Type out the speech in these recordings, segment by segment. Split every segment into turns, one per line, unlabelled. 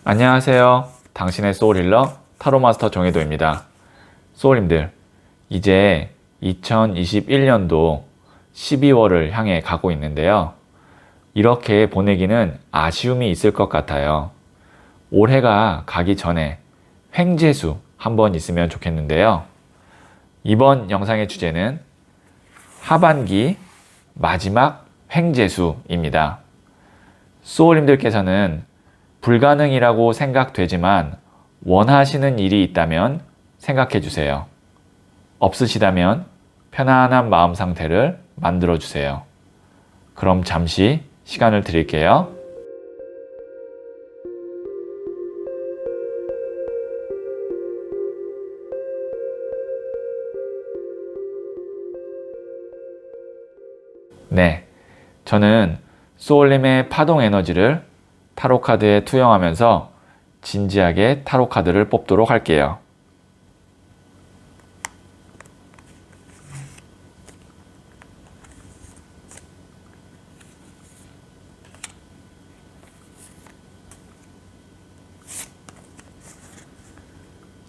안녕하세요. 당신의 소울힐러 타로마스터 정혜도입니다. 소울님들, 이제 2021년도 12월을 향해 가고 있는데요. 이렇게 보내기는 아쉬움이 있을 것 같아요. 올해가 가기 전에 횡재수 한번 있으면 좋겠는데요. 이번 영상의 주제는 하반기 마지막 횡재수입니다. 소울님들께서는 불가능이라고 생각되지만 원하시는 일이 있다면 생각해 주세요. 없으시다면 편안한 마음 상태를 만들어 주세요. 그럼 잠시 시간을 드릴게요. 네, 저는 소울님의 파동 에너지를 타로카드에 투영하면서 진지하게 타로카드를 뽑도록 할게요.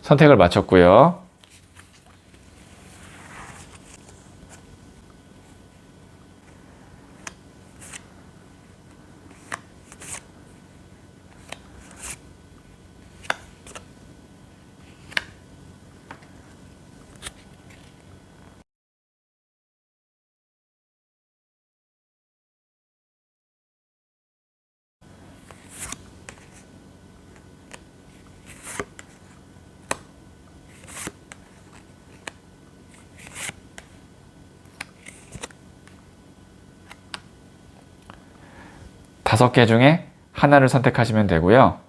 선택을 마쳤고요. 다섯 개 중에 하나를 선택하시면 되고요.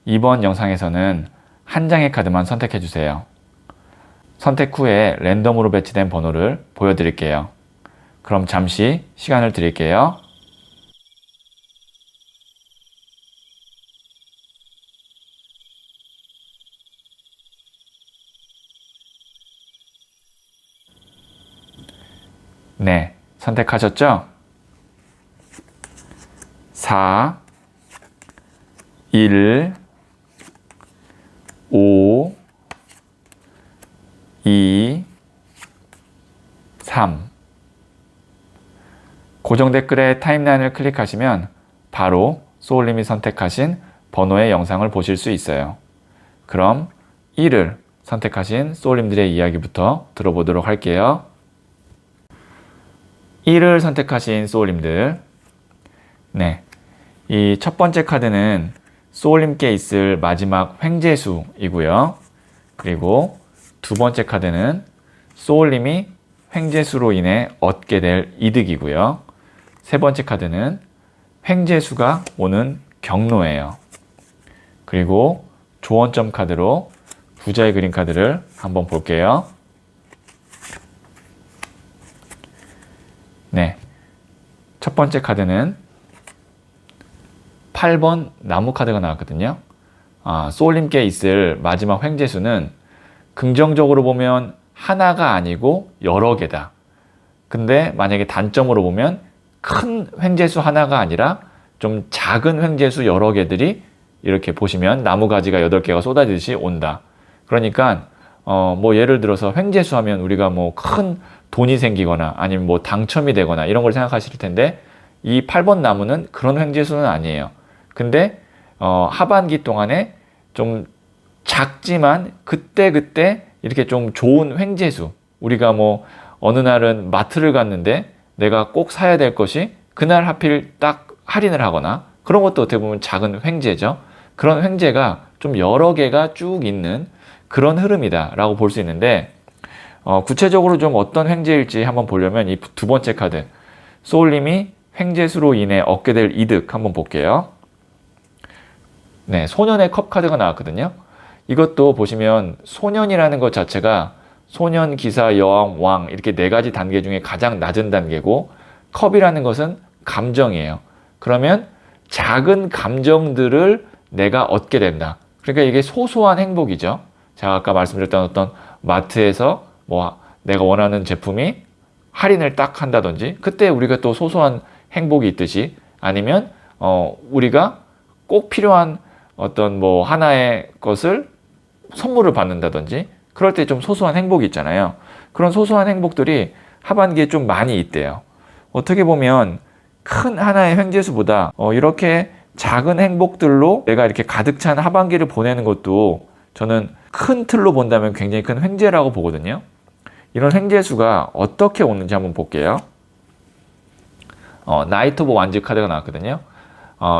이번 영상에서는 한 장의 카드만 선택해 주세요. 선택 후에 랜덤으로 배치된 번호를 보여드릴게요. 그럼 잠시 시간을 드릴게요. 네, 선택하셨죠? 4, 1, 5, 2, 3. 고정 댓글에 타임라인을 클릭하시면 바로 소울님이 선택하신 번호의 영상을 보실 수 있어요. 그럼 1을 선택하신 소울님들의 이야기부터 들어보도록 할게요. 1을 선택하신 소울님들, 네, 이 첫 번째 카드는 소울님께 있을 마지막 횡재수이고요. 그리고 두 번째 카드는 소울님이 횡재수로 인해 얻게 될 이득이고요. 세 번째 카드는 횡재수가 오는 경로예요. 그리고 조언점 카드로 부자의 그림 카드를 한번 볼게요. 네, 첫 번째 카드는 8번 나무 카드가 나왔거든요. 소울님께 있을 마지막 횡재수는 긍정적으로 보면 하나가 아니고 여러 개다. 근데 만약에 단점으로 보면 큰 횡재수 하나가 아니라 좀 작은 횡재수 여러 개들이 이렇게 보시면 나무 가지가 8개가 쏟아지듯이 온다. 그러니까 뭐 예를 들어서 횡재수 하면 우리가 뭐 큰 돈이 생기거나 아니면 뭐 당첨이 되거나 이런 걸 생각하실 텐데 이 8번 나무는 그런 횡재수는 아니에요. 근데 하반기 동안에 좀 작지만 그때그때 이렇게 좀 좋은 횡재수, 우리가 뭐 어느 날은 마트를 갔는데 내가 꼭 사야 될 것이 그날 하필 딱 할인을 하거나 그런 것도 어떻게 보면 작은 횡재죠. 그런 횡재가 좀 여러 개가 쭉 있는 그런 흐름이다 라고 볼 수 있는데, 구체적으로 좀 어떤 횡재일지 한번 보려면 이 두 번째 카드, 소울님이 횡재수로 인해 얻게 될 이득 한번 볼게요. 네, 소년의 컵 카드가 나왔거든요. 이것도 보시면 소년이라는 것 자체가 소년, 기사, 여왕, 왕 이렇게 네 가지 단계 중에 가장 낮은 단계고, 컵이라는 것은 감정이에요. 그러면 작은 감정들을 내가 얻게 된다. 그러니까 이게 소소한 행복이죠. 제가 아까 말씀드렸던 어떤 마트에서 뭐 내가 원하는 제품이 할인을 딱 한다든지, 그때 우리가 또 소소한 행복이 있듯이, 아니면 우리가 꼭 필요한 어떤 뭐 하나의 것을 선물을 받는다든지 그럴 때 좀 소소한 행복이 있잖아요. 그런 소소한 행복들이 하반기에 좀 많이 있대요. 어떻게 보면 큰 하나의 횡재수보다 이렇게 작은 행복들로 내가 이렇게 가득 찬 하반기를 보내는 것도 저는 큰 틀로 본다면 굉장히 큰 횡재라고 보거든요. 이런 횡재수가 어떻게 오는지 한번 볼게요. 나이트 오브 완즈 카드가 나왔거든요.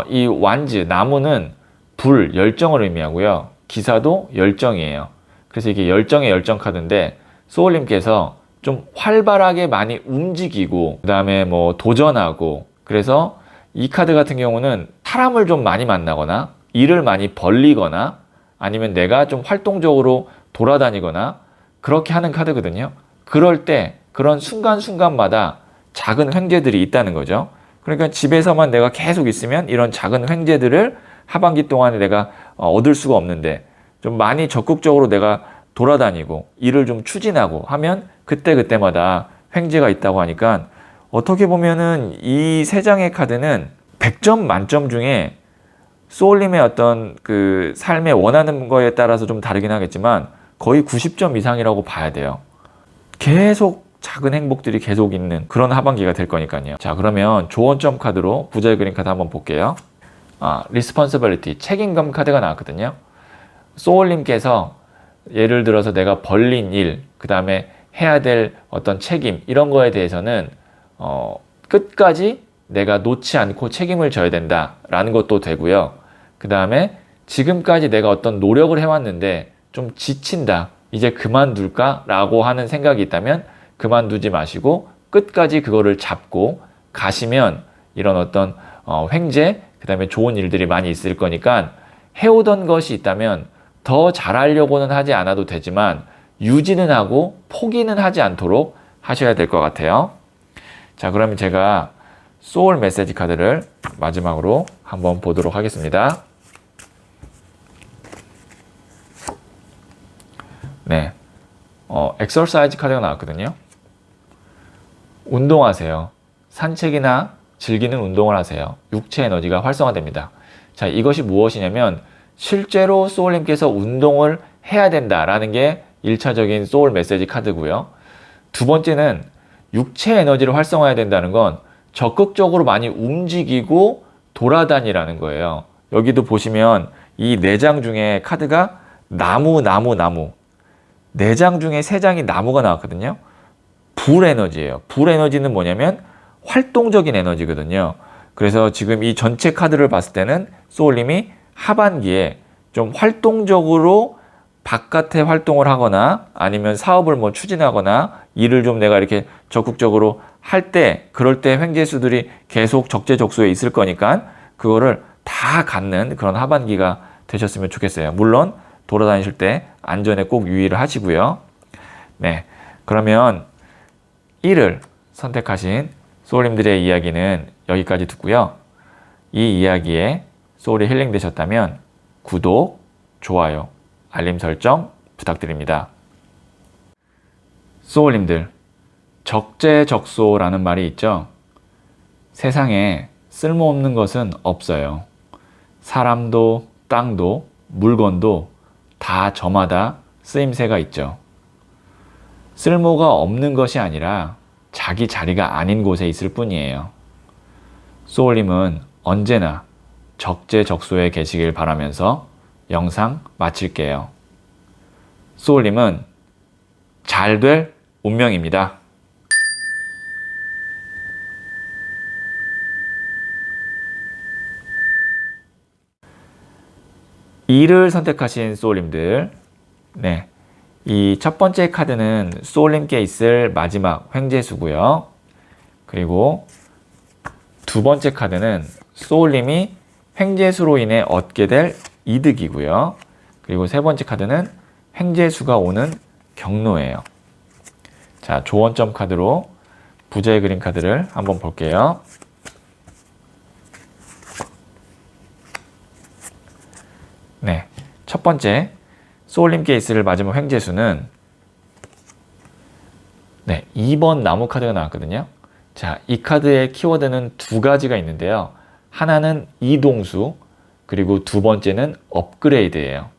이 완즈, 나무는 불, 열정을 의미하고요. 기사도 열정이에요. 그래서 이게 열정의 열정 카드인데 소울님께서 좀 활발하게 많이 움직이고 그 다음에 뭐 도전하고, 그래서 이 카드 같은 경우는 사람을 좀 많이 만나거나 일을 많이 벌리거나 아니면 내가 좀 활동적으로 돌아다니거나 그렇게 하는 카드거든요. 그럴 때 그런 순간순간마다 작은 횡재들이 있다는 거죠. 그러니까 집에서만 내가 계속 있으면 이런 작은 횡재들을 하반기 동안에 내가 얻을 수가 없는데, 좀 많이 적극적으로 내가 돌아다니고 일을 좀 추진하고 하면 그때그때마다 횡재가 있다고 하니까, 어떻게 보면은 이 세 장의 카드는 100점 만점 중에 소울님의 어떤 그 삶에 원하는 거에 따라서 좀 다르긴 하겠지만 거의 90점 이상이라고 봐야 돼요. 계속 작은 행복들이 계속 있는 그런 하반기가 될 거니까요. 자, 그러면 조언점 카드로 부자의 그림 카드 한번 볼게요. responsibility, 책임감 카드가 나왔거든요. 소울님께서 예를 들어서 내가 벌린 일, 그 다음에 해야 될 어떤 책임, 이런 거에 대해서는 끝까지 내가 놓지 않고 책임을 져야 된다라는 것도 되고요. 그 다음에 지금까지 내가 어떤 노력을 해왔는데 좀 지친다, 이제 그만둘까? 라고 하는 생각이 있다면 그만두지 마시고 끝까지 그거를 잡고 가시면 이런 어떤 횡재, 그 다음에 좋은 일들이 많이 있을 거니까 해오던 것이 있다면 더 잘하려고는 하지 않아도 되지만 유지는 하고 포기는 하지 않도록 하셔야 될 것 같아요. 자, 그러면 제가 소울 메시지 카드를 마지막으로 한번 보도록 하겠습니다. 네, 엑서사이즈 카드가 나왔거든요. 운동하세요. 산책이나 즐기는 운동을 하세요. 육체 에너지가 활성화됩니다. 자, 이것이 무엇이냐면 실제로 소울님께서 운동을 해야 된다라는 게 1차적인 소울 메시지 카드고요. 두 번째는 육체 에너지를 활성화해야 된다는 건 적극적으로 많이 움직이고 돌아다니라는 거예요. 여기도 보시면 이 4장 중에 카드가 나무, 4장 중에 3장이 나무가 나왔거든요. 불 에너지예요. 불 에너지는 뭐냐면 활동적인 에너지거든요. 그래서 지금 이 전체 카드를 봤을 때는 소울님이 하반기에 좀 활동적으로 바깥에 활동을 하거나 아니면 사업을 뭐 추진하거나 일을 좀 내가 이렇게 적극적으로 할 때, 그럴 때 횡재수들이 계속 적재적소에 있을 거니까 그거를 다 갖는 그런 하반기가 되셨으면 좋겠어요. 물론 돌아다니실 때 안전에 꼭 유의를 하시고요. 네, 그러면 1을 선택하신 소울님들의 이야기는 여기까지 듣고요. 이 이야기에 소울이 힐링 되셨다면 구독, 좋아요, 알림 설정 부탁드립니다. 소울님들, 적재적소라는 말이 있죠. 세상에 쓸모없는 것은 없어요. 사람도 땅도 물건도 다 저마다 쓰임새가 있죠. 쓸모가 없는 것이 아니라 자기 자리가 아닌 곳에 있을 뿐이에요. 소울님은 언제나 적재적소에 계시길 바라면서 영상 마칠게요. 소울님은 잘 될 운명입니다. 이를 선택하신 소울님들, 네, 이 첫 번째 카드는 소울님께 있을 마지막 횡재수고요. 그리고 두 번째 카드는 소울님이 횡재수로 인해 얻게 될 이득이고요. 그리고 세 번째 카드는 횡재수가 오는 경로예요. 자, 조언점 카드로 부자의 그림 카드를 한번 볼게요. 네, 첫 번째 소울님께 있을 마지막 횡재수는 2번 나무 카드가 나왔거든요. 자, 이 카드의 키워드는 두 가지가 있는데요. 하나는 이동수, 그리고 두 번째는 업그레이드예요.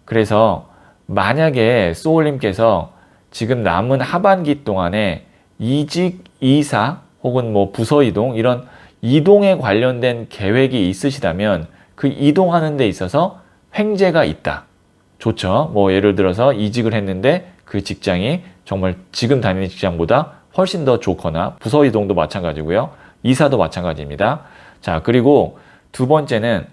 그래서 만약에 소울님께서 지금 남은 하반기 동안에 이직, 이사 혹은 뭐 부서 이동 이런 이동에 관련된 계획이 있으시다면 그 이동하는 데 있어서 횡재가 있다. 좋죠. 뭐 예를 들어서 이직을 했는데 그 직장이 정말 지금 다니는 직장보다 훨씬 더 좋거나 부서 이동도 마찬가지고요. 이사도 마찬가지입니다. 자, 그리고 두 번째는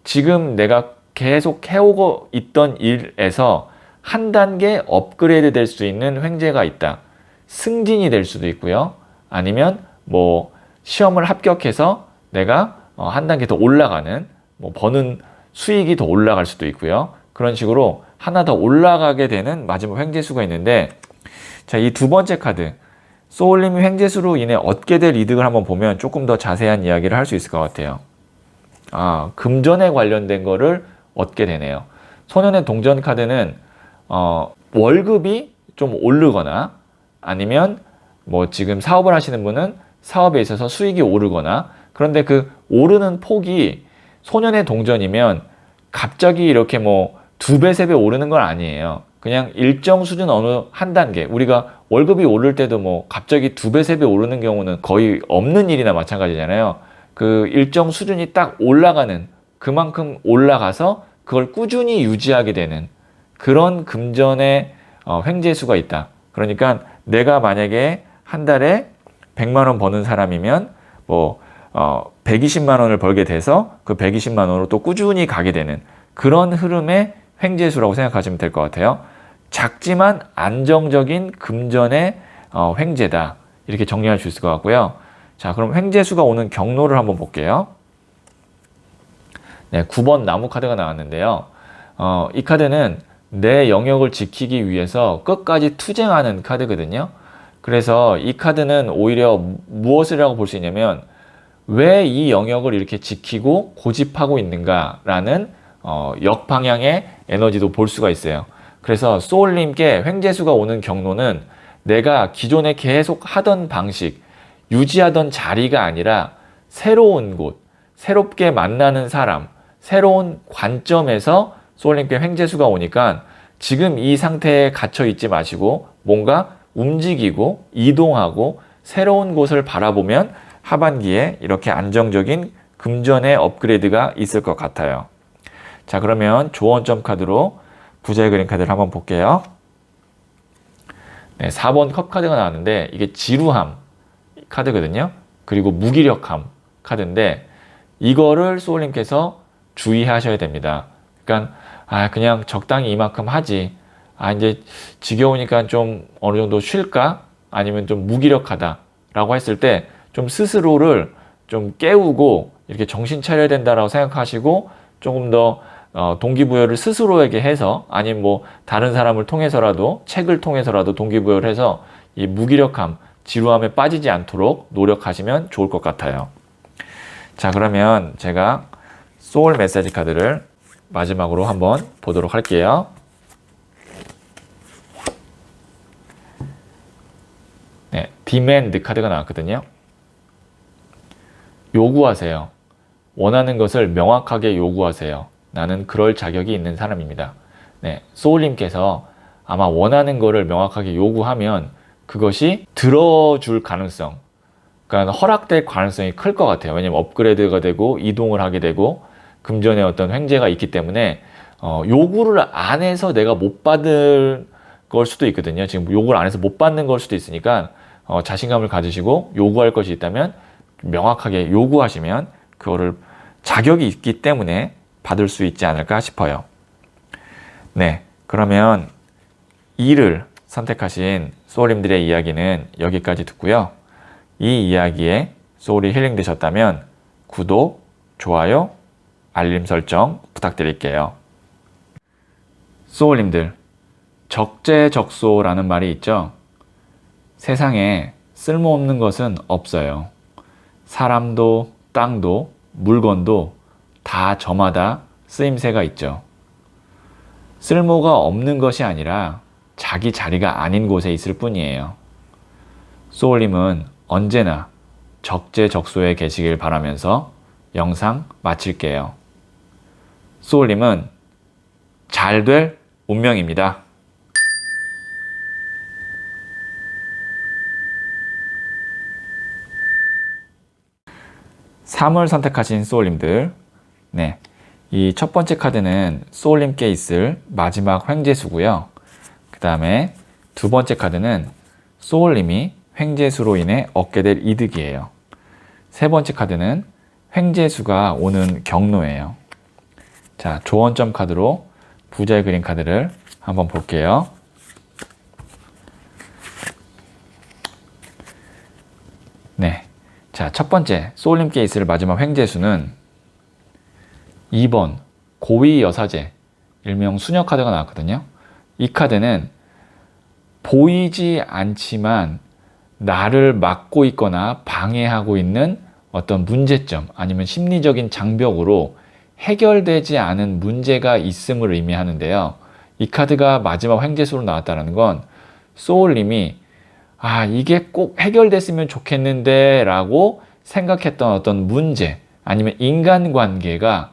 지금 내가 계속 해오고 있던 일에서 한 단계 업그레이드 될 수 있는 횡재가 있다. 승진이 될 수도 있고요. 아니면 뭐 시험을 합격해서 내가 한 단계 더 올라가는 뭐 버는 수익이 더 올라갈 수도 있고요. 그런 식으로 하나 더 올라가게 되는 마지막 횡재수가 있는데, 자, 이 두 번째 카드 소울님이 횡재수로 인해 얻게 될 이득을 한번 보면 조금 더 자세한 이야기를 할 수 있을 것 같아요. 금전에 관련된 거를 얻게 되네요. 소년의 동전 카드는 월급이 좀 오르거나 아니면 뭐 지금 사업을 하시는 분은 사업에 있어서 수익이 오르거나, 그런데 그 오르는 폭이 소년의 동전이면 갑자기 이렇게 뭐 2배, 3배 오르는 건 아니에요. 그냥 일정 수준 어느 한 단계, 우리가 월급이 오를 때도 뭐 갑자기 2배, 3배 오르는 경우는 거의 없는 일이나 마찬가지잖아요. 그 일정 수준이 딱 올라가는, 그만큼 올라가서 그걸 꾸준히 유지하게 되는 그런 금전의 횡재수가 있다. 그러니까 내가 만약에 한 달에 100만 원 버는 사람이면 뭐 120만 원을 벌게 돼서 그 120만 원으로 또 꾸준히 가게 되는 그런 흐름의 횡재수라고 생각하시면 될 것 같아요. 작지만 안정적인 금전의 횡재다. 이렇게 정리할 수 있을 것 같고요. 자, 그럼 횡재수가 오는 경로를 한번 볼게요. 네, 9번 나무 카드가 나왔는데요. 이 카드는 내 영역을 지키기 위해서 끝까지 투쟁하는 카드거든요. 그래서 이 카드는 오히려 무엇이라고 볼 수 있냐면, 왜 이 영역을 이렇게 지키고 고집하고 있는가라는 역방향의 에너지도 볼 수가 있어요. 그래서 소울님께 횡재수가 오는 경로는 내가 기존에 계속 하던 방식, 유지하던 자리가 아니라 새로운 곳, 새롭게 만나는 사람, 새로운 관점에서 소울님께 횡재수가 오니까 지금 이 상태에 갇혀 있지 마시고 뭔가 움직이고 이동하고 새로운 곳을 바라보면 하반기에 이렇게 안정적인 금전의 업그레이드가 있을 것 같아요. 자, 그러면 조언점 카드로 부자의 그림 카드를 한번 볼게요. 네, 4번 컵 카드가 나왔는데 이게 지루함 카드거든요. 그리고 무기력함 카드인데 이거를 소울님께서 주의하셔야 됩니다. 그러니까 그냥 적당히 이만큼 하지. 이제 지겨우니까 좀 어느 정도 쉴까? 아니면 좀 무기력하다라고 했을 때 좀 스스로를 좀 깨우고 이렇게 정신 차려야 된다라고 생각하시고 조금 더 동기부여를 스스로에게 해서, 아니면 뭐 다른 사람을 통해서라도, 책을 통해서라도 동기부여를 해서 이 무기력함, 지루함에 빠지지 않도록 노력하시면 좋을 것 같아요. 자, 그러면 제가 소울 메시지 카드를 마지막으로 한번 보도록 할게요. 네, 디맨드 카드가 나왔거든요. 요구하세요. 원하는 것을 명확하게 요구하세요. 나는 그럴 자격이 있는 사람입니다. 네, 소울님께서 아마 원하는 거를 명확하게 요구하면 그것이 들어줄 가능성, 그러니까 허락될 가능성이 클 것 같아요. 왜냐면 업그레이드가 되고 이동을 하게 되고 금전의 어떤 횡재가 있기 때문에 요구를 안 해서 내가 못 받을 걸 수도 있거든요. 지금 요구를 안 해서 못 받는 걸 수도 있으니까 자신감을 가지시고 요구할 것이 있다면 명확하게 요구하시면 그거를 자격이 있기 때문에 받을 수 있지 않을까 싶어요. 네, 그러면 2를 선택하신 소울님들의 이야기는 여기까지 듣고요. 이 이야기에 소울이 힐링 되셨다면 구독, 좋아요, 알림 설정 부탁드릴게요. 소울님들, 적재적소라는 말이 있죠. 세상에 쓸모없는 것은 없어요. 사람도 땅도 물건도 다 저마다 쓰임새가 있죠. 쓸모가 없는 것이 아니라 자기 자리가 아닌 곳에 있을 뿐이에요. 소울님은 언제나 적재적소에 계시길 바라면서 영상 마칠게요. 소울님은 잘 될 운명입니다. 3을 선택하신 소울님들, 네, 이 첫 번째 카드는 소울님께 있을 마지막 횡재수고요. 그 다음에 두 번째 카드는 소울님이 횡재수로 인해 얻게 될 이득이에요. 세 번째 카드는 횡재수가 오는 경로예요. 자, 조언점 카드로 부자의 그림 카드를 한번 볼게요. 네. 자, 첫 번째 소울님께 있을 마지막 횡재수는 2번 고위 여사제, 일명 수녀 카드가 나왔거든요. 이 카드는 보이지 않지만 나를 막고 있거나 방해하고 있는 어떤 문제점 아니면 심리적인 장벽으로 해결되지 않은 문제가 있음을 의미하는데요. 이 카드가 마지막 횡재수로 나왔다는 건 소울님이 이게 꼭 해결됐으면 좋겠는데 라고 생각했던 어떤 문제 아니면 인간관계가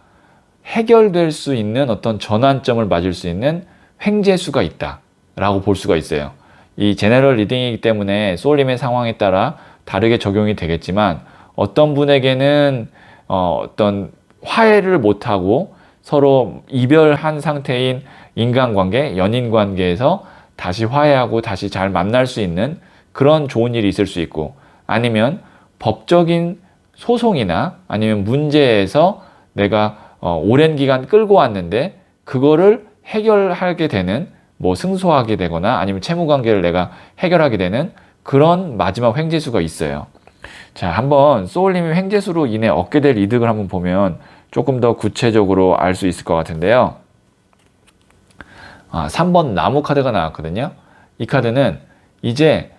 해결될 수 있는 어떤 전환점을 맞을 수 있는 횡재수가 있다 라고 볼 수가 있어요. 이 제너럴 리딩이기 때문에 소울님의 상황에 따라 다르게 적용이 되겠지만 어떤 분에게는 어떤 화해를 못하고 서로 이별한 상태인 인간관계, 연인관계에서 다시 화해하고 다시 잘 만날 수 있는 그런 좋은 일이 있을 수 있고, 아니면 법적인 소송이나 아니면 문제에서 내가 오랜 기간 끌고 왔는데 그거를 해결하게 되는, 뭐 승소하게 되거나 아니면 채무관계를 내가 해결하게 되는 그런 마지막 횡재수가 있어요. 자, 한번 소울님이 횡재수로 인해 얻게 될 이득을 한번 보면 조금 더 구체적으로 알 수 있을 것 같은데요. 3번 나무 카드가 나왔거든요. 이 카드는 이제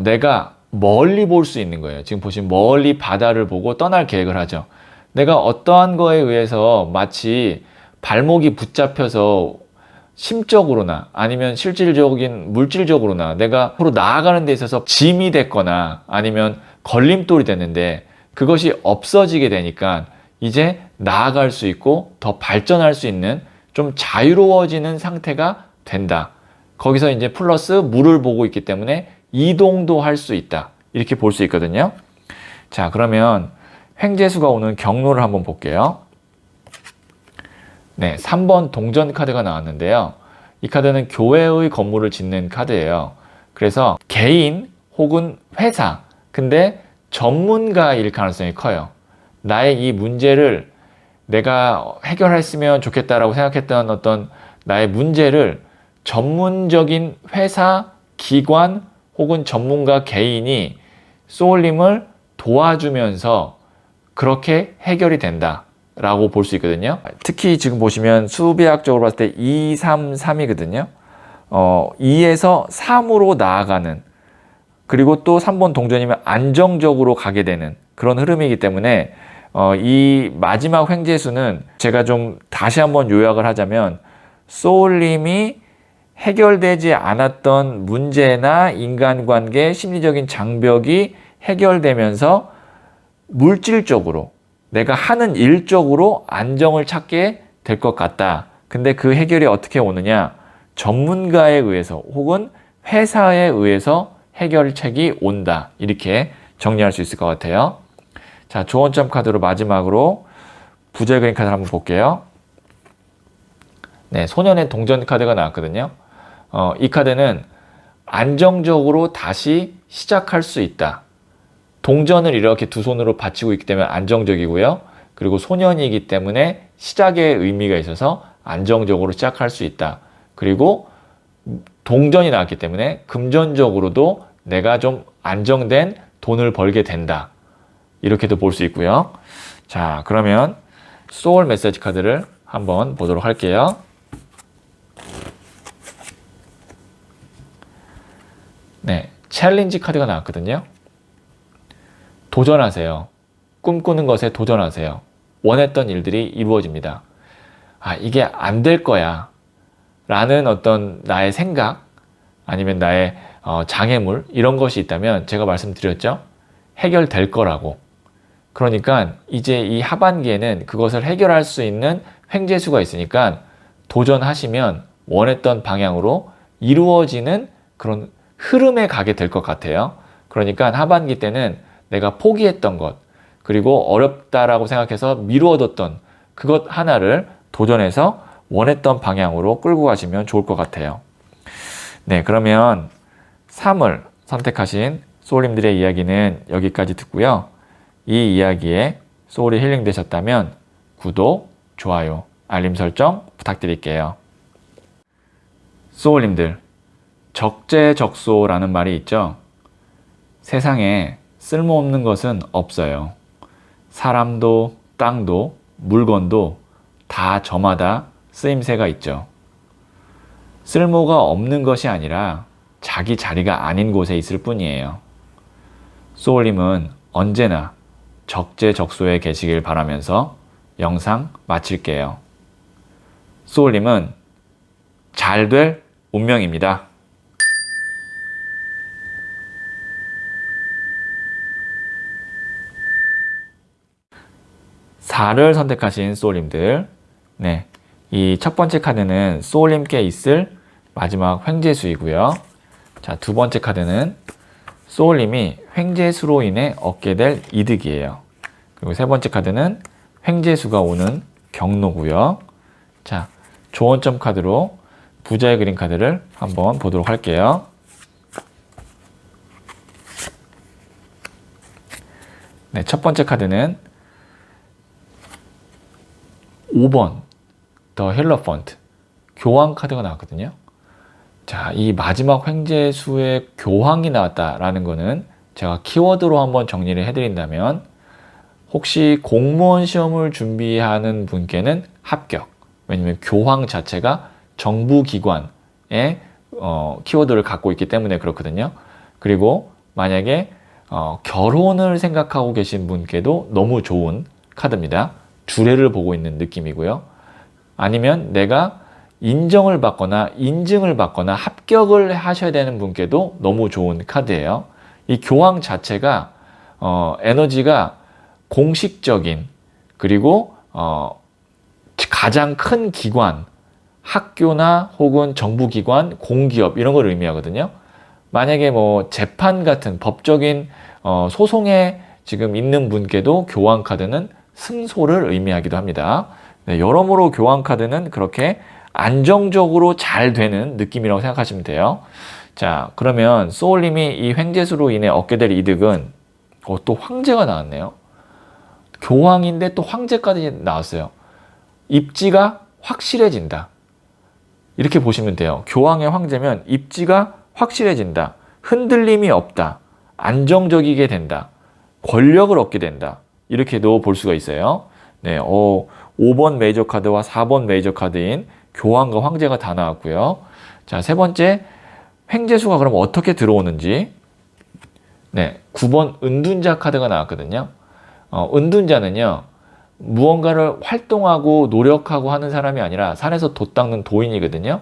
내가 멀리 볼 수 있는 거예요. 지금 보시면 멀리 바다를 보고 떠날 계획을 하죠. 내가 어떠한 거에 의해서 마치 발목이 붙잡혀서 심적으로나 아니면 실질적인 물질적으로나 내가 앞으로 나아가는 데 있어서 짐이 됐거나 아니면 걸림돌이 됐는데 그것이 없어지게 되니까 이제 나아갈 수 있고 더 발전할 수 있는 좀 자유로워지는 상태가 된다. 거기서 이제 플러스 물을 보고 있기 때문에 이동도 할 수 있다. 이렇게 볼 수 있거든요. 자, 그러면 횡재수가 오는 경로를 한번 볼게요. 네, 3번 동전 카드가 나왔는데요. 이 카드는 교회의 건물을 짓는 카드예요. 그래서 개인 혹은 회사, 근데 전문가일 가능성이 커요. 나의 이 문제를 내가 해결했으면 좋겠다라고 생각했던 어떤 나의 문제를 전문적인 회사, 기관 혹은 전문가 개인이 소울님을 도와주면서 그렇게 해결이 된다 라고 볼 수 있거든요. 특히 지금 보시면 수비학적으로 봤을 때 2, 3, 3이거든요. 2에서 3으로 나아가는, 그리고 또 3번 동전이면 안정적으로 가게 되는 그런 흐름이기 때문에 이 마지막 횡재수는 제가 좀 다시 한번 요약을 하자면 소울님이 해결되지 않았던 문제나 인간관계, 심리적인 장벽이 해결되면서 물질적으로 내가 하는 일 쪽으로 안정을 찾게 될 것 같다. 근데 그 해결이 어떻게 오느냐? 전문가에 의해서 혹은 회사에 의해서 해결책이 온다. 이렇게 정리할 수 있을 것 같아요. 자, 조언점 카드로 마지막으로 부자의 그림 카드를 한번 볼게요. 네, 소년의 동전 카드가 나왔거든요. 이 카드는 안정적으로 다시 시작할 수 있다. 동전을 이렇게 두 손으로 받치고 있기 때문에 안정적이고요. 그리고 소년이기 때문에 시작의 의미가 있어서 안정적으로 시작할 수 있다. 그리고 동전이 나왔기 때문에 금전적으로도 내가 좀 안정된 돈을 벌게 된다. 이렇게도 볼 수 있고요. 자, 그러면 소울 메시지 카드를 한번 보도록 할게요. 네, 챌린지 카드가 나왔거든요. 도전하세요. 꿈꾸는 것에 도전하세요. 원했던 일들이 이루어집니다. 이게 안 될 거야 라는 어떤 나의 생각 아니면 나의 장애물 이런 것이 있다면 제가 말씀드렸죠. 해결될 거라고. 그러니까 이제 이 하반기에는 그것을 해결할 수 있는 횡재수가 있으니까 도전하시면 원했던 방향으로 이루어지는 그런 흐름에 가게 될 것 같아요. 그러니까 하반기 때는 내가 포기했던 것, 그리고 어렵다라고 생각해서 미루어뒀던 그것 하나를 도전해서 원했던 방향으로 끌고 가시면 좋을 것 같아요. 네, 그러면 3을 선택하신 소울님들의 이야기는 여기까지 듣고요. 이 이야기에 소울이 힐링 되셨다면 구독, 좋아요, 알림 설정 부탁드릴게요. 소울님들, 적재적소라는 말이 있죠. 세상에 쓸모없는 것은 없어요. 사람도, 땅도, 물건도 다 저마다 쓰임새가 있죠. 쓸모가 없는 것이 아니라 자기 자리가 아닌 곳에 있을 뿐이에요. 소울님은 언제나 적재적소에 계시길 바라면서 영상 마칠게요. 소울님은 잘 될 운명입니다. 4를 선택하신 소울님들, 네, 이 첫 번째 카드는 소울님께 있을 마지막 횡재수이고요. 자, 두 번째 카드는 소울님이 횡재수로 인해 얻게 될 이득이에요. 그리고 세 번째 카드는 횡재수가 오는 경로고요. 자, 조언점 카드로 부자의 그림 카드를 한번 보도록 할게요. 네, 첫 번째 카드는 5번 더 힐러펀트 교황 카드가 나왔거든요. 자, 이 마지막 횡재수의 교황이 나왔다라는 거는 제가 키워드로 한번 정리를 해드린다면 혹시 공무원 시험을 준비하는 분께는 합격. 왜냐면 교황 자체가 정부기관의 키워드를 갖고 있기 때문에 그렇거든요. 그리고 만약에 결혼을 생각하고 계신 분께도 너무 좋은 카드입니다. 주례를 보고 있는 느낌이고요. 아니면 내가 인정을 받거나 인증을 받거나 합격을 하셔야 되는 분께도 너무 좋은 카드예요. 이 교황 자체가 에너지가 공식적인, 그리고 가장 큰 기관, 학교나 혹은 정부기관, 공기업 이런 걸 의미하거든요. 만약에 뭐 재판 같은 법적인 소송에 지금 있는 분께도 교황 카드는 승소를 의미하기도 합니다. 네, 여러모로 교황 카드는 그렇게 안정적으로 잘 되는 느낌이라고 생각하시면 돼요. 자, 그러면 소울님이 이 횡재수로 인해 얻게 될 이득은 또 황제가 나왔네요. 교황인데 또 황제까지 나왔어요. 입지가 확실해진다. 이렇게 보시면 돼요. 교황의 황제면 입지가 확실해진다. 흔들림이 없다. 안정적이게 된다. 권력을 얻게 된다. 이렇게도 볼 수가 있어요. 네, 5번 메이저 카드와 4번 메이저 카드인 교황과 황제가 다 나왔고요. 자, 세 번째 횡재수가 그럼 어떻게 들어오는지. 네, 9번 은둔자 카드가 나왔거든요. 은둔자는요, 무언가를 활동하고 노력하고 하는 사람이 아니라 산에서 돛 닦는 도인이거든요.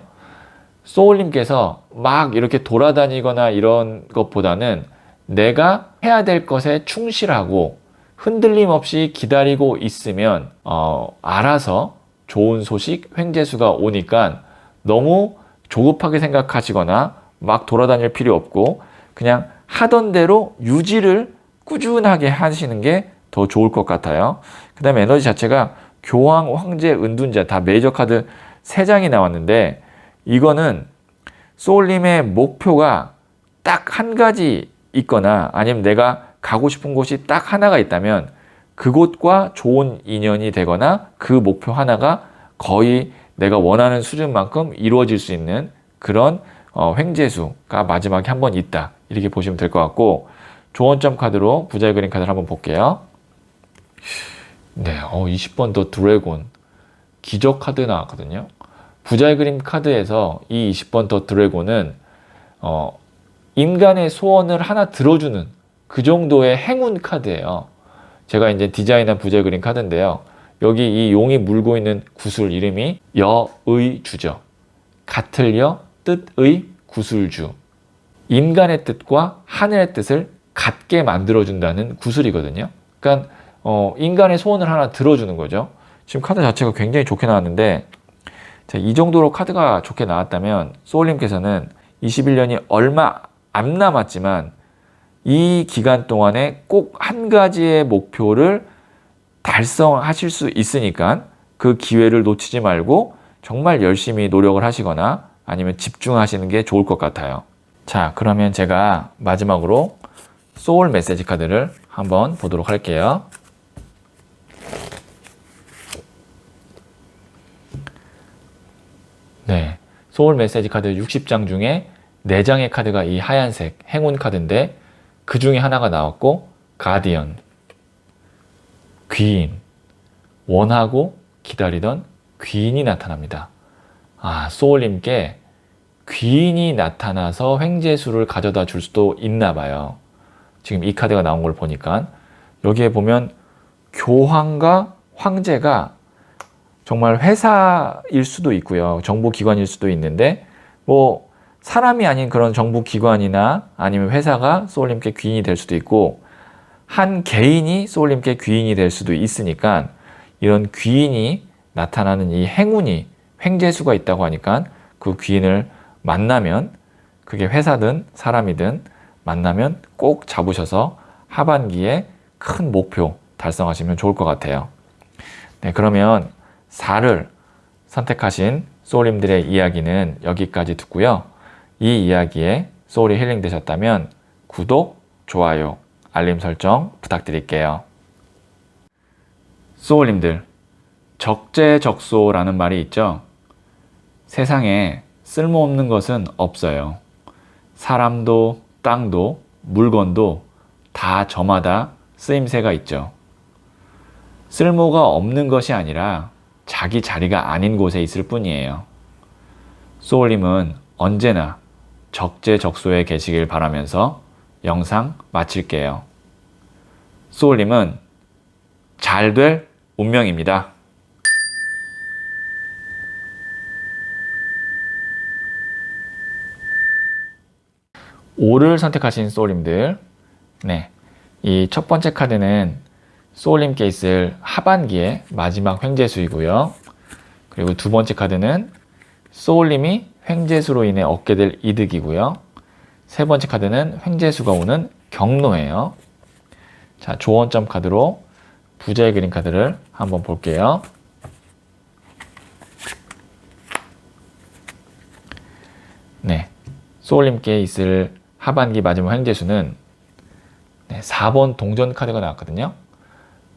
소울님께서 막 이렇게 돌아다니거나 이런 것보다는 내가 해야 될 것에 충실하고 흔들림 없이 기다리고 있으면 알아서 좋은 소식, 횡재수가 오니까 너무 조급하게 생각하시거나 막 돌아다닐 필요 없고 그냥 하던 대로 유지를 꾸준하게 하시는 게 더 좋을 것 같아요. 그 다음에 에너지 자체가 교황, 황제, 은둔자 다 메이저 카드 3장이 나왔는데 이거는 소울님의 목표가 딱 한 가지 있거나 아니면 내가 가고 싶은 곳이 딱 하나가 있다면 그곳과 좋은 인연이 되거나 그 목표 하나가 거의 내가 원하는 수준만큼 이루어질 수 있는 그런 횡재수가 마지막에 한 번 있다. 이렇게 보시면 될 것 같고 조언점 카드로 부자의 그림 카드를 한번 볼게요. 네, 20번 더 드래곤 기적 카드 나왔거든요. 부자의 그림 카드에서 이 20번 더 드래곤은 인간의 소원을 하나 들어주는 그 정도의 행운 카드예요. 제가 이제 디자인한 부자의 그림 카드인데요. 여기 이 용이 물고 있는 구슬 이름이 여의주죠. 같을 여, 뜻의 구슬주. 인간의 뜻과 하늘의 뜻을 같게 만들어준다는 구슬이거든요. 그러니까 인간의 소원을 하나 들어주는 거죠. 지금 카드 자체가 굉장히 좋게 나왔는데, 자, 이 정도로 카드가 좋게 나왔다면 소울님께서는 21년이 얼마 안 남았지만 이 기간 동안에 꼭 한 가지의 목표를 달성하실 수 있으니까 그 기회를 놓치지 말고 정말 열심히 노력을 하시거나 아니면 집중하시는 게 좋을 것 같아요. 자, 그러면 제가 마지막으로 소울 메시지 카드를 한번 보도록 할게요. 네, 소울 메시지 카드 60장 중에 4장의 카드가 이 하얀색 행운 카드인데 그 중에 하나가 나왔고, 가디언, 귀인, 원하고 기다리던 귀인이 나타납니다. 아, 소울님께 귀인이 나타나서 횡재수를 가져다 줄 수도 있나 봐요. 지금 이 카드가 나온 걸 보니까 여기에 보면 교황과 황제가 정말 회사일 수도 있고요. 정보기관일 수도 있는데 뭐 사람이 아닌 그런 정보기관이나 아니면 회사가 소울님께 귀인이 될 수도 있고 한 개인이 소울님께 귀인이 될 수도 있으니까 이런 귀인이 나타나는 이 행운이 횡재수가 있다고 하니까 그 귀인을 만나면 그게 회사든 사람이든 만나면 꼭 잡으셔서 하반기에 큰 목표 달성하시면 좋을 것 같아요. 네, 그러면 4를 선택하신 소울님들의 이야기는 여기까지 듣고요. 이 이야기에 소울이 힐링 되셨다면 구독, 좋아요, 알림 설정 부탁드릴게요. 소울님들, 적재적소라는 말이 있죠. 세상에 쓸모없는 것은 없어요. 사람도 땅도 물건도 다 저마다 쓰임새가 있죠. 쓸모가 없는 것이 아니라 자기 자리가 아닌 곳에 있을 뿐이에요. 소울님은 언제나 적재적소에 계시길 바라면서 영상 마칠게요. 소울님은 잘 될 운명입니다. 5를 선택하신 소울님들, 네, 이 첫 번째 카드는 소울님께 있을 하반기의 마지막 횡재수이고요. 그리고 두 번째 카드는 소울님이 횡재수로 인해 얻게 될 이득이고요. 세 번째 카드는 횡재수가 오는 경로예요. 자, 조언점 카드로 부자의 그림 카드를 한번 볼게요. 네, 소울님께 있을 하반기 마지막 횡재수는 4번 동전 카드가 나왔거든요.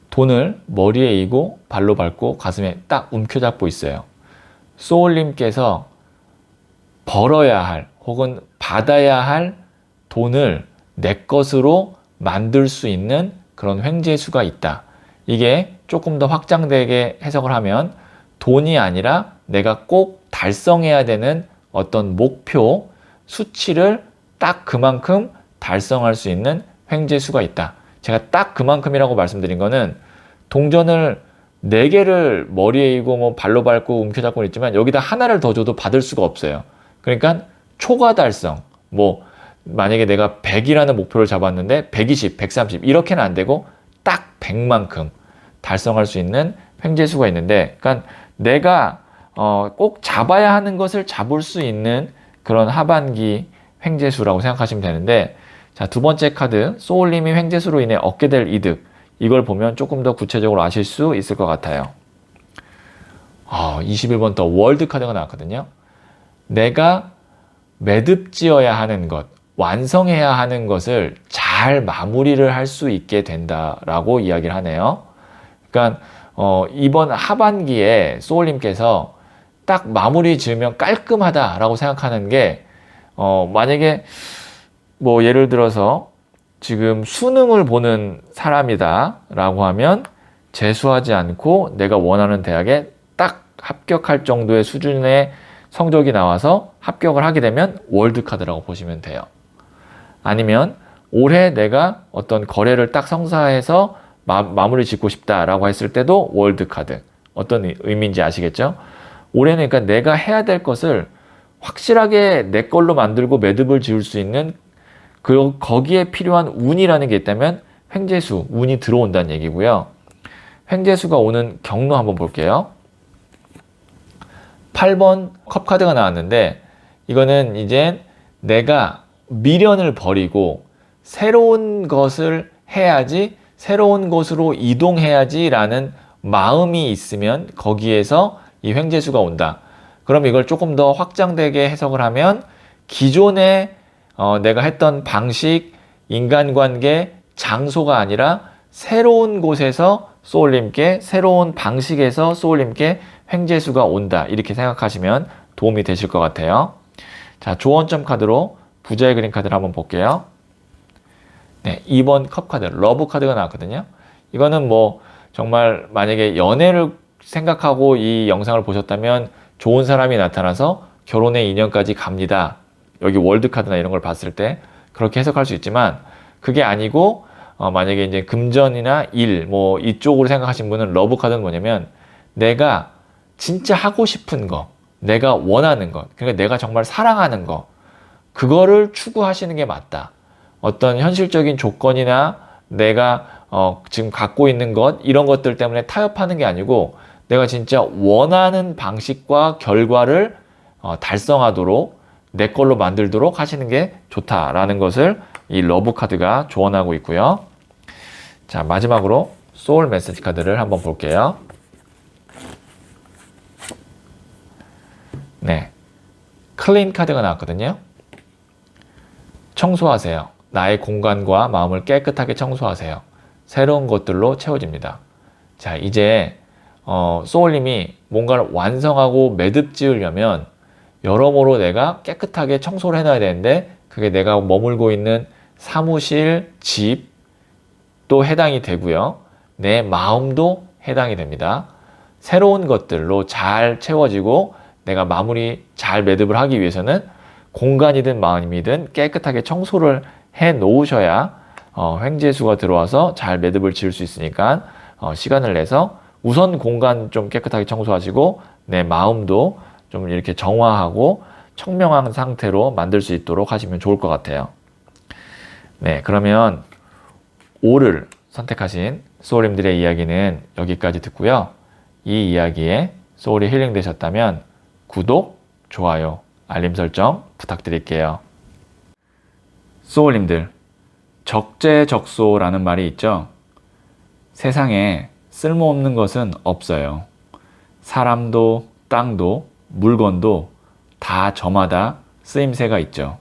돈을 머리에 이고 발로 밟고 가슴에 딱 움켜잡고 있어요. 소울님께서 벌어야 할 혹은 받아야 할 돈을 내 것으로 만들 수 있는 그런 횡재수가 있다. 이게 조금 더 확장되게 해석을 하면 돈이 아니라 내가 꼭 달성해야 되는 어떤 목표, 수치를 딱 그만큼 달성할 수 있는 횡재수가 있다. 제가 딱 그만큼이라고 말씀드린 거는 동전을 4개를 머리에 이고 뭐 발로 밟고 움켜잡고 있지만 여기다 하나를 더 줘도 받을 수가 없어요. 그러니까 초과 달성, 뭐 만약에 내가 100이라는 목표를 잡았는데 120, 130 이렇게는 안 되고 딱 100만큼 달성할 수 있는 횡재수가 있는데, 그러니까 내가 꼭 잡아야 하는 것을 잡을 수 있는 그런 하반기 횡재수라고 생각하시면 되는데, 자, 두 번째 카드 소울님이 횡재수로 인해 얻게 될 이득, 이걸 보면 조금 더 구체적으로 아실 수 있을 것 같아요. 21번 더 월드 카드가 나왔거든요. 내가 매듭지어야 하는 것, 완성해야 하는 것을 잘 마무리를 할 수 있게 된다라고 이야기를 하네요. 그러니까 이번 하반기에 소울님께서 딱 마무리 지으면 깔끔하다라고 생각하는 게, 만약에 뭐 예를 들어서 지금 수능을 보는 사람이다 라고 하면 재수하지 않고 내가 원하는 대학에 딱 합격할 정도의 수준의 성적이 나와서 합격을 하게 되면 월드카드라고 보시면 돼요. 아니면 올해 내가 어떤 거래를 딱 성사해서 마무리 짓고 싶다라고 했을 때도 월드카드. 어떤 의미인지 아시겠죠? 올해는 그러니까 내가 해야 될 것을 확실하게 내 걸로 만들고 매듭을 지을 수 있는 거기에 필요한 운이라는 게 있다면 횡재수, 운이 들어온다는 얘기고요. 횡재수가 오는 경로 한번 볼게요. 8번 컵카드가 나왔는데 이거는 이제 내가 미련을 버리고 새로운 것을 해야지, 새로운 곳으로 이동해야지 라는 마음이 있으면 거기에서 이 횡재수가 온다. 그럼 이걸 조금 더 확장되게 해석을 하면 기존에 내가 했던 방식, 인간관계, 장소가 아니라 새로운 곳에서 소울님께, 새로운 방식에서 소울님께 횡재수가 온다. 이렇게 생각하시면 도움이 되실 것 같아요. 자, 조언점 카드로 부자의 그림 카드를 한번 볼게요. 네, 2번 컵 카드, 러브 카드가 나왔거든요. 이거는 뭐 정말 만약에 연애를 생각하고 이 영상을 보셨다면 좋은 사람이 나타나서 결혼의 인연까지 갑니다. 여기 월드 카드나 이런 걸 봤을 때 그렇게 해석할 수 있지만 그게 아니고 만약에 이제 금전이나 일 뭐 이쪽으로 생각하신 분은 러브 카드는 뭐냐면 내가 진짜 하고 싶은 거, 내가 원하는 것, 그러니까 내가 정말 사랑하는 거, 그거를 추구하시는 게 맞다. 어떤 현실적인 조건이나 내가 지금 갖고 있는 것, 이런 것들 때문에 타협하는 게 아니고 내가 진짜 원하는 방식과 결과를 달성하도록 내 걸로 만들도록 하시는 게 좋다라는 것을 이 러브 카드가 조언하고 있고요. 자, 마지막으로 소울 메시지 카드를 한번 볼게요. 네, 클린 카드가 나왔거든요. 청소하세요. 나의 공간과 마음을 깨끗하게 청소하세요. 새로운 것들로 채워집니다. 자, 이제 소울님이 뭔가를 완성하고 매듭 지으려면 여러모로 내가 깨끗하게 청소를 해놔야 되는데 그게 내가 머물고 있는 사무실, 집도 해당이 되고요. 내 마음도 해당이 됩니다. 새로운 것들로 잘 채워지고 내가 마무리 잘 매듭을 하기 위해서는 공간이든 마음이든 깨끗하게 청소를 해 놓으셔야 횡재수가 들어와서 잘 매듭을 지을 수 있으니까 시간을 내서 우선 공간 좀 깨끗하게 청소하시고 내 마음도 좀 이렇게 정화하고 청명한 상태로 만들 수 있도록 하시면 좋을 것 같아요. 네, 그러면 5를 선택하신 소울님들의 이야기는 여기까지 듣고요. 이 이야기에 소울이 힐링 되셨다면 구독, 좋아요, 알림 설정 부탁드릴게요. 소울님들, 적재적소라는 말이 있죠. 세상에 쓸모없는 것은 없어요. 사람도 땅도 물건도 다 저마다 쓰임새가 있죠.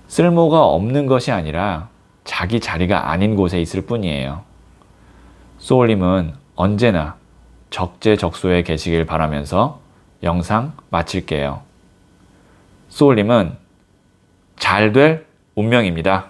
쓸모가 없는 것이 아니라 자기 자리가 아닌 곳에 있을 뿐이에요. 소울님은 언제나 적재적소에 계시길 바라면서 영상 마칠게요. 소울님은 잘 될 운명입니다.